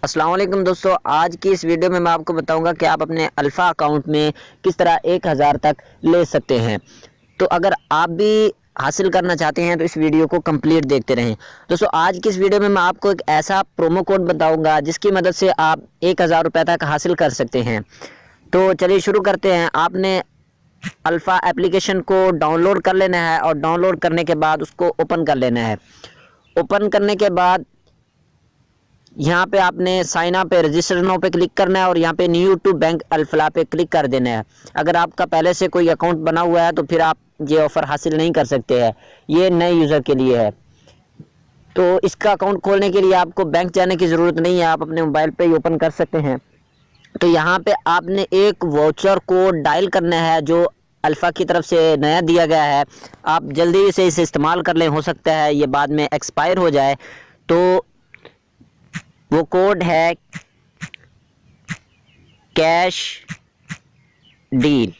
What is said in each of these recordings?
अस्सलाम वालेकुम दोस्तों, आज की इस वीडियो में मैं आपको बताऊंगा कि आप अपने अल्फ़ा अकाउंट में किस तरह 1000 तक ले सकते हैं। तो अगर आप भी हासिल करना चाहते हैं तो इस वीडियो को कंप्लीट देखते रहें। दोस्तों, आज की इस वीडियो में मैं आपको एक ऐसा प्रोमो कोड बताऊंगा जिसकी मदद से आप 1000 रुपये तक हासिल कर सकते हैं। तो चलिए शुरू करते हैं। आपने अल्फ़ा एप्लीकेशन को डाउनलोड कर लेना है और डाउनलोड करने के बाद उसको ओपन कर लेना है। ओपन करने के बाद यहाँ पे आपने साइन अप पे रजिस्टर नाउ पे क्लिक करना है और यहाँ पे न्यू टू बैंक अल्फला पे क्लिक कर देना है। अगर आपका पहले से कोई अकाउंट बना हुआ है तो फिर आप ये ऑफ़र हासिल नहीं कर सकते हैं, ये नए यूज़र के लिए है। तो इसका अकाउंट खोलने के लिए आपको बैंक जाने की ज़रूरत नहीं है, आप अपने मोबाइल पे ही ओपन कर सकते हैं। तो यहाँ पे आपने एक वाउचर कोड डायल करना है जो अल्फ़ा की तरफ से नया दिया गया है। आप जल्दी से इसे इस्तेमाल कर लें, हो सकता है ये बाद में एक्सपायर हो जाए। तो वो कोड है कैश डील।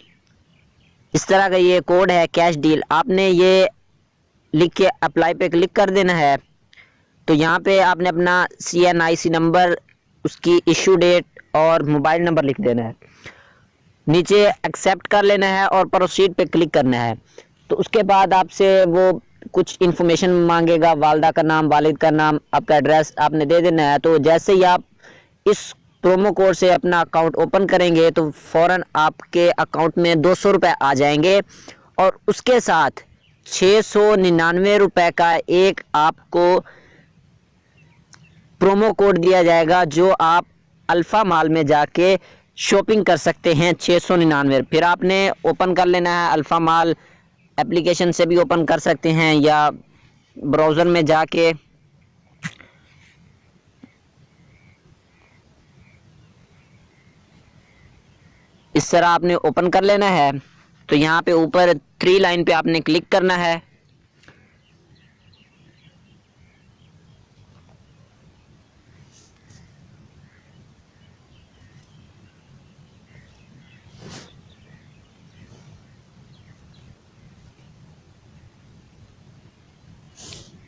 इस तरह का ये कोड है कैश डील। आपने ये लिख के अप्लाई पे क्लिक कर देना है। तो यहाँ पे आपने अपना CNIC नंबर, उसकी इशू डेट और मोबाइल नंबर लिख देना है। नीचे एक्सेप्ट कर लेना है और प्रोसीड पे क्लिक करना है। तो उसके बाद आपसे वो कुछ इन्फॉर्मेशन मांगेगा, वालदा का नाम, वालिद का नाम, आपका एड्रेस आपने दे देना है। तो जैसे ही आप इस प्रोमो कोड से अपना अकाउंट ओपन करेंगे तो फ़ौरन आपके अकाउंट में 200 रुपये आ जाएंगे और उसके साथ 699 रुपये का एक आपको प्रोमो कोड दिया जाएगा जो आप अल्फ़ा मॉल में जाके शॉपिंग कर सकते हैं 699। फिर आपने ओपन कर लेना है। अल्फ़ा मॉल एप्लीकेशन से भी ओपन कर सकते हैं या ब्राउज़र में जाके इस तरह आपने ओपन कर लेना है। तो यहाँ पे ऊपर 3 लाइन पे आपने क्लिक करना है।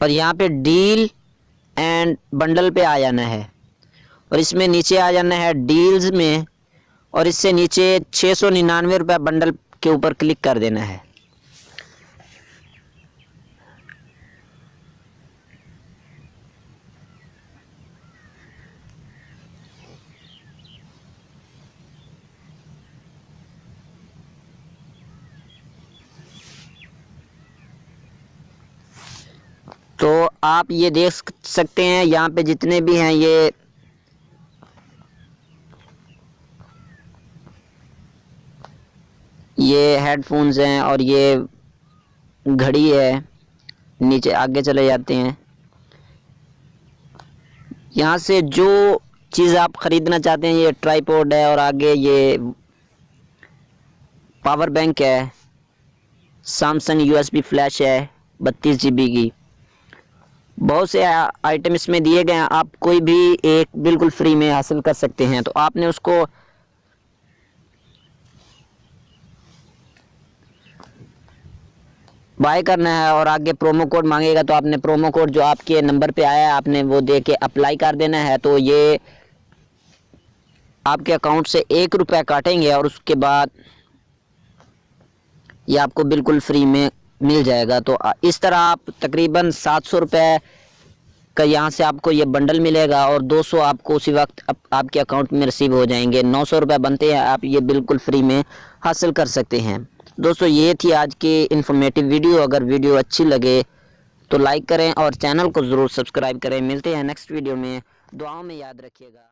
और यहाँ पे डील एंड बंडल पे आ जाना है और इसमें नीचे आ जाना है डील्स में और इससे नीचे 699 रुपये बंडल के ऊपर क्लिक कर देना है। तो आप ये देख सकते हैं यहाँ पे जितने भी हैं ये हेडफोन्स हैं और ये घड़ी है। नीचे आगे चले जाते हैं। यहाँ से जो चीज़ आप ख़रीदना चाहते हैं, ये ट्राइपॉड है और आगे ये पावर बैंक है, सैमसंग USB फ्लैश है 32 GB की। बहुत से आइटम इसमें दिए गए हैं, आप कोई भी एक बिल्कुल फ्री में हासिल कर सकते हैं। तो आपने उसको बाय करना है और आगे प्रोमो कोड मांगेगा तो आपने प्रोमो कोड जो आपके नंबर पे आया है आपने वो दे के अप्लाई कर देना है। तो ये आपके अकाउंट से 1 रुपया काटेंगे और उसके बाद ये आपको बिल्कुल फ्री में मिल जाएगा। तो इस तरह आप तकरीबन 700 रुपये का यहाँ से आपको ये बंडल मिलेगा और 200 आपको उसी वक्त आपके अकाउंट में रिसीव हो जाएंगे। 900 रुपये बनते हैं, आप ये बिल्कुल फ्री में हासिल कर सकते हैं। दोस्तों, ये थी आज की इन्फॉर्मेटिव वीडियो। अगर वीडियो अच्छी लगे तो लाइक करें और चैनल को ज़रूर सब्सक्राइब करें। मिलते हैं नेक्स्ट वीडियो में, दुआओं में याद रखिएगा।